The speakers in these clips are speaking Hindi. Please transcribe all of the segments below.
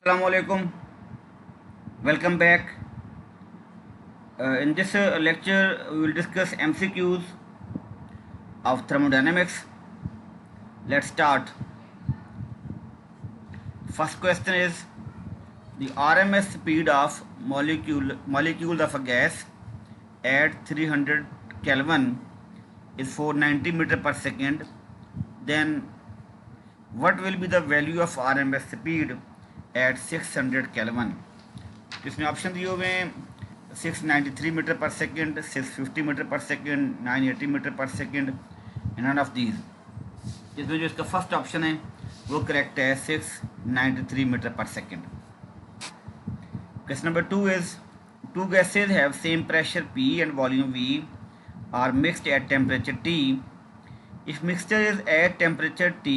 Assalamualaikum. Welcome back. In this lecture, we will discuss MCQs of thermodynamics. Let's start. First question is the RMS speed of molecules of a gas at 300 Kelvin is 490 meter per second. Then what will be the value of RMS speed at 600 Kelvin? इसमें ऑप्शन दिए हुए हैं 693 metre per second, 650 metre per second, 980 metre per second, none of these. इसमें जो इसका फर्स्ट ऑप्शन है वो करेक्ट है, 693 metre per second. Question number 2 is two gases have same pressure P and volume V are mixed at temperature T। If mixture is at temperature T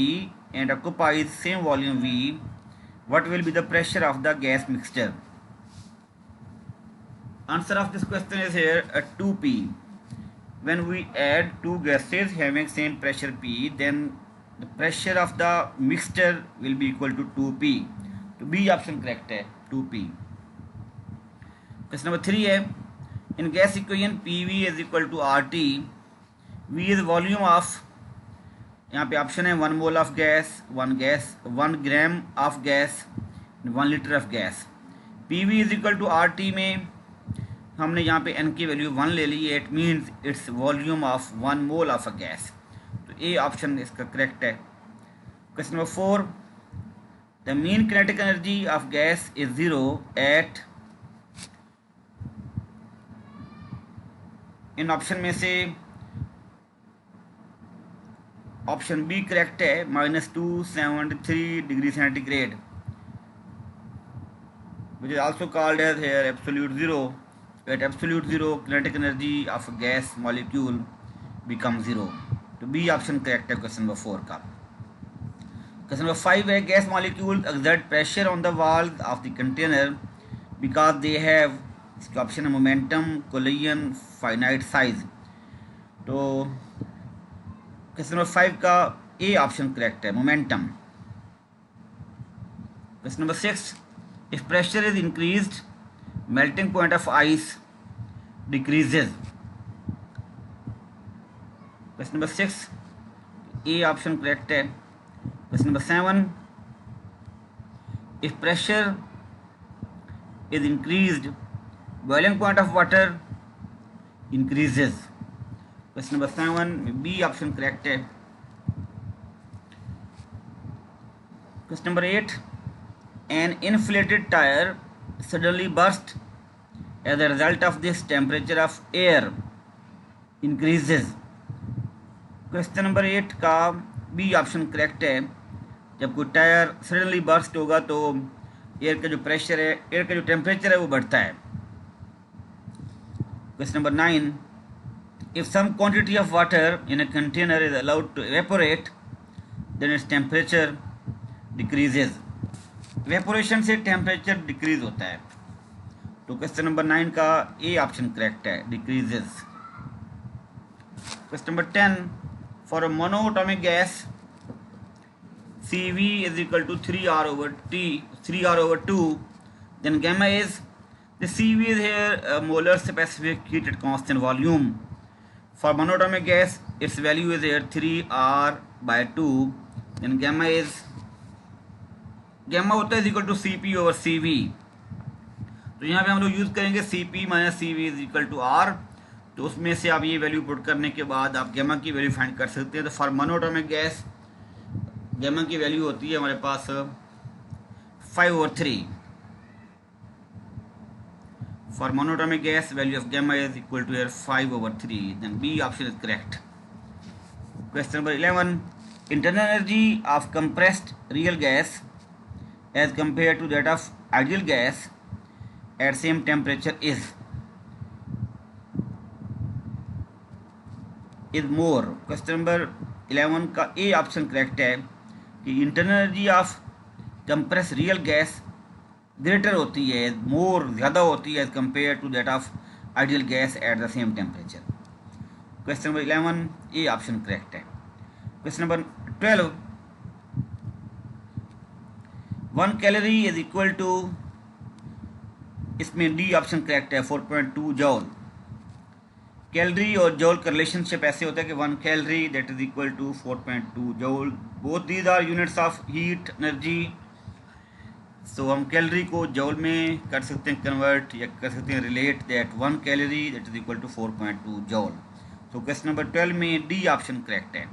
and occupies same volume V, what will be the pressure of the gas mixture? Answer of this question is here 2P. When we add two gases having same pressure P, then the pressure of the mixture will be equal to 2P. तो B option correct है, 2P. Question number 3 है in gas equation PV is equal to RT. V is volume of, यहाँ पे ऑप्शन है 1 mole of gas, 1 gram of gas, 1 litre of gas. PV is equal to RT में हमने यहाँ पे N की वैल्यू 1 ले ली है, it means its volume of 1 mole of a gas. तो ए ऑप्शन इसका करेक्ट है। Question number 4 the mean kinetic energy of gas is 0 at, इन ऑप्शन में से ऑप्शन बी करेक्ट है, -273 degree centigrade, which is also called as here absolute zero. At absolute zero, kinetic energy of a gas molecule becomes 0. तो बी ऑप्शन करेक्ट है क्वेश्चन नंबर 4 का। क्वेश्चन नंबर 5 है gas molecule exert pressure on the walls of the container because they have, इसका ऑप्शन है मोमेंटम, कोलिजन, फाइनाइट साइज। तो क्वेश्चन नंबर 5 का ए ऑप्शन करेक्ट है, momentum. Question number 6 if pressure is increased melting point of ice decreases. Question number 6 A option correct है। Question number 7 if pressure is increased boiling point of water increases. Question number 7 B option correct है। Question number 8 an inflated tyre suddenly burst as a result of this temperature of air increases। Question number 8 का बी ऑप्शन करेक्ट है। जब कोई टायर सडनली बर्स्ट होगा तो एयर का जो प्रेशर है, एयर का जो टेम्परेचर है वो बढ़ता है। Question number 9 if some quantity of water in a container is allowed to evaporate then its temperature decreases। Evaporation से टेम्परेचर डिक्रीज होता है। तो क्वेश्चन नंबर 9 का ए ऑप्शन करेक्ट है, decreases. Question number 10 for a monoatomic gas CV is equal to 3R/2, then gamma is, the CV is here molar specific heat at constant volume. For monatomic gas, its value is here 3R/2, then gamma होता है इक्वल टू CP/CV। तो यहाँ पे हम लोग यूज़ करेंगे CP - CV is equal to R। तो उसमें से आप ये वैल्यू पुट करने के बाद आप गैमा की वैल्यू फाइंड कर सकते हैं। तो फॉर मोनोएटॉमिक गैस गैमा की वैल्यू होती है हमारे पास 5/3। For monoatomic gas value of gamma is equal to 5/3, then B option is correct. Question number 11 internal energy of compressed real gas as compared to that of ideal gas at same temperature is more। Question number 11 का ए ऑप्शन करेक्ट है कि internal energy of compress real gas greater होती है, मोर ज़्यादा होती है as compare to that of ideal gas at the same temperature. Question number 11 A option correct है। Question number 12 1 calorie is equal to, इसमें डी ऑप्शन करेक्ट है, 4.2 जॉल। कैलोरी और जॉल का रिलेशनशिप ऐसे होता है कि 1 calorie that is equal to 4.2 joule. Both these are units of heat energy. So हम कैलोरी को जॉल में कर सकते हैं कन्वर्ट, या कर सकते हैं relate that 1 calorie that is equal to 4.2 joule. तो क्वेश्चन नंबर 12 में डी ऑप्शन करेक्ट है।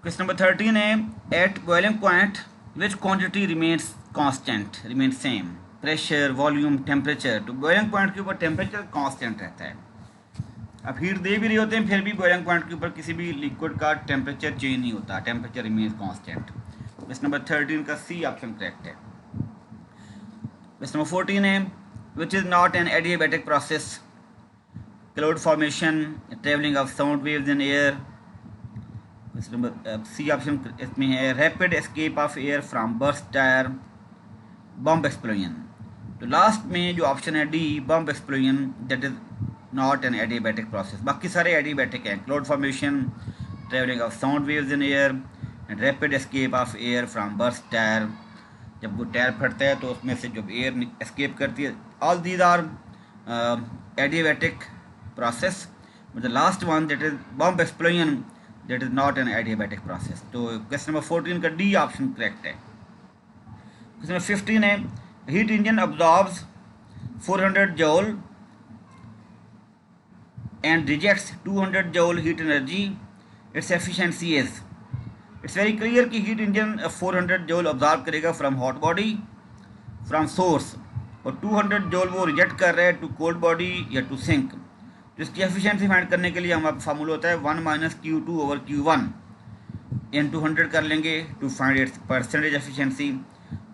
क्वेश्चन नंबर 13 है, at boiling point which quantity remains constant, remain same, pressure, volume, temperature. तो बॉइलिंग पॉइंट के ऊपर टेम्परेचर कांस्टेंट रहता है। अब हीट दे भी रहे होते हैं फिर भी बॉइलिंग पॉइंट के ऊपर किसी भी लिक्विड का टेम्परेचर चेंज नहीं होता, temperature remains constant. Question number 13 का सी ऑप्शन करेक्ट है। क्वेश्चन नंबर 14 है, which is not an adiabatic process, cloud formation, travelling of sound waves in air. Question number C option इसमें है, rapid escape of air from burst tyre, bomb explosion. तो लास्ट में जो ऑप्शन है D, bomb explosion, that is not an adiabatic process. बाकी सारे एडियाबैटिक हैं, cloud formation, travelling of sound waves in air and rapid escape of air from burst tyre. जब वो टायर फटता है तो उसमें से जब एयर एस्केप करती है, all these are adiabatic process. The last one that is bomb explosion, that is not an adiabatic process. तो क्वेश्चन नंबर 14 का डी ऑप्शन करेक्ट है। क्वेश्चन नंबर 15 है, heat engine absorbs 400 joule and rejects 200 joule heat energy, its efficiency is। It's very clear कि हीट इंजन 400 जॉल ऑब्जॉर्व करेगा from hot body, from source, और 200 जॉल वो रिजेक्ट कर रहा है टू कोल्ड बॉडी या टू सिंक। तो इसकी एफिशिएंसी फाइंड करने के लिए हमारा फार्मूला होता है 1 - Q2/Q1 इन 200 कर लेंगे to find its percentage efficiency.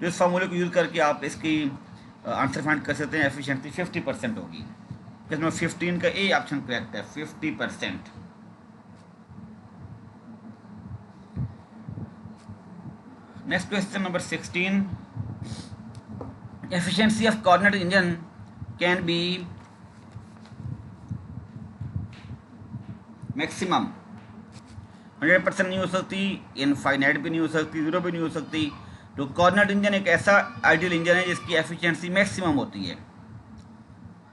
तो इस फार्मूले को यूज़ करके आप इसकी आंसर फाइंड कर सकते हैं, एफिशिएंसी 50% होगी। क्वेश्चन नंबर 15 का ए ऑप्शन करेक्ट है, 50%। Next question number 16, efficiency of Carnot engine can be maximum 100% नहीं हो सकती, इनफाइनाइट भी नहीं हो सकती, 0 भी नहीं हो सकती। तो कार्नट इंजन एक ऐसा आइडियल इंजन है जिसकी एफिशिएंसी मैक्सिमम होती है।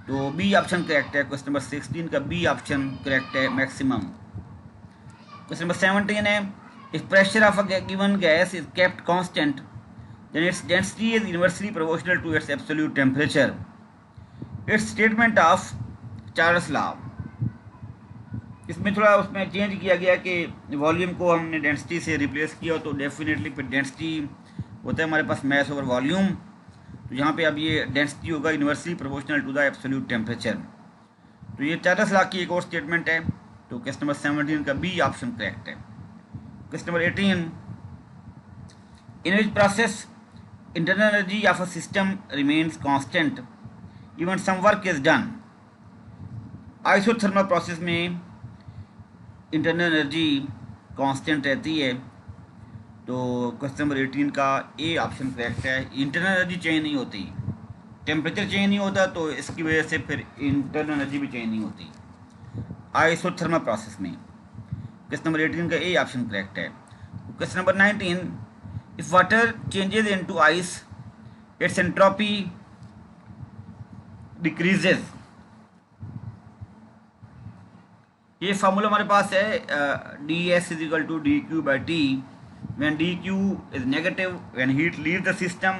तो बी ऑप्शन करेक्ट है। क्वेश्चन नंबर 16 का बी ऑप्शन करेक्ट है, मैक्सिमम। क्वेश्चन नंबर 17 है, if pressure of a given gas is kept constant then its density is inversely proportional to its absolute temperature. It's statement of Charles law. इसमें थोड़ा उसमें चेंज किया गया कि वॉल्यूम को हमने डेंसिटी से रिप्लेस किया, तो डेफिनेटली फिर डेंसिटी होता है हमारे पास मैस ओवर वॉल्यूम। तो यहाँ पे अब ये डेंसिटी होगा inversely proportional to the absolute temperature. तो ये चार्ल्स लॉ की एक और स्टेटमेंट है। तो क्वेश्चन नंबर 17 का बी ऑप्शन करेक्ट है। Question number 18, in which process internal energy of a system remains constant even some work is done. Isothermal process में इंटरनल एनर्जी कांस्टेंट रहती है। तो क्वेश्चन नंबर 18 का ए ऑप्शन करेक्ट है, इंटरनल एनर्जी चेंज नहीं होती, टेम्परेचर चेंज नहीं होता, तो इसकी वजह से फिर इंटरनल एनर्जी भी चेंज नहीं होती आइसोथर्मल प्रोसेस में। क्वेश्चन नंबर 18 का ए ऑप्शन करेक्ट है। Question number 19, if water changes into ice its entropy decreases. ये फार्मूला हमारे पास है, ds is equal to dQ/T when dQ is negative when heat leaves the system.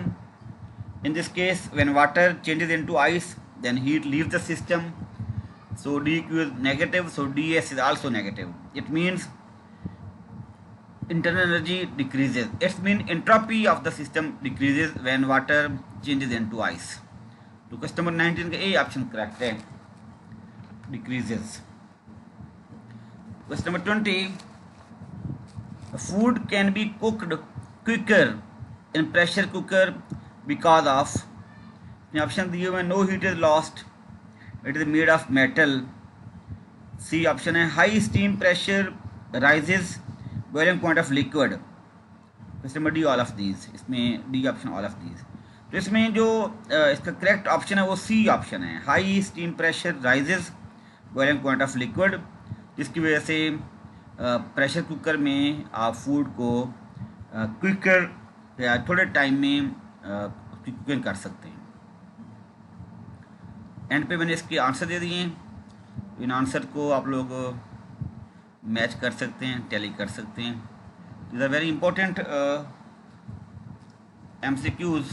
In this case, when water changes into ice, then heat leaves the system. So dQ is negative, so ds is also negative. It means internal energy decreases. It means entropy of the system decreases when water changes into ice. तो क्वेश्चन नंबर 19 का ए ऑप्शन करेक्ट है, decreases. Question number 20, food can be cooked quicker in pressure cooker because of, option दिए हुए, no heat is lost, it is made of metal. C option है, high steam pressure raises boiling point of liquid. Question number D all of these, इसमें D option all of these. तो इसमें जो इसका करेक्ट ऑप्शन है वो सी ऑप्शन है, high steam pressure raises boiling point of liquid, जिसकी वजह से प्रेशर कुकर में आप फूड को क्विकर थोड़े टाइम में कुकिंग कर सकते हैं। एंड पे मैंने इसके आंसर दे दिए हैं, इन आंसर को आप लोग मैच कर सकते हैं, टैली कर सकते हैं। these are very important MCQs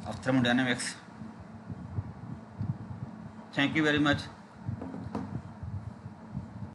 of thermodynamics. Thank you very much.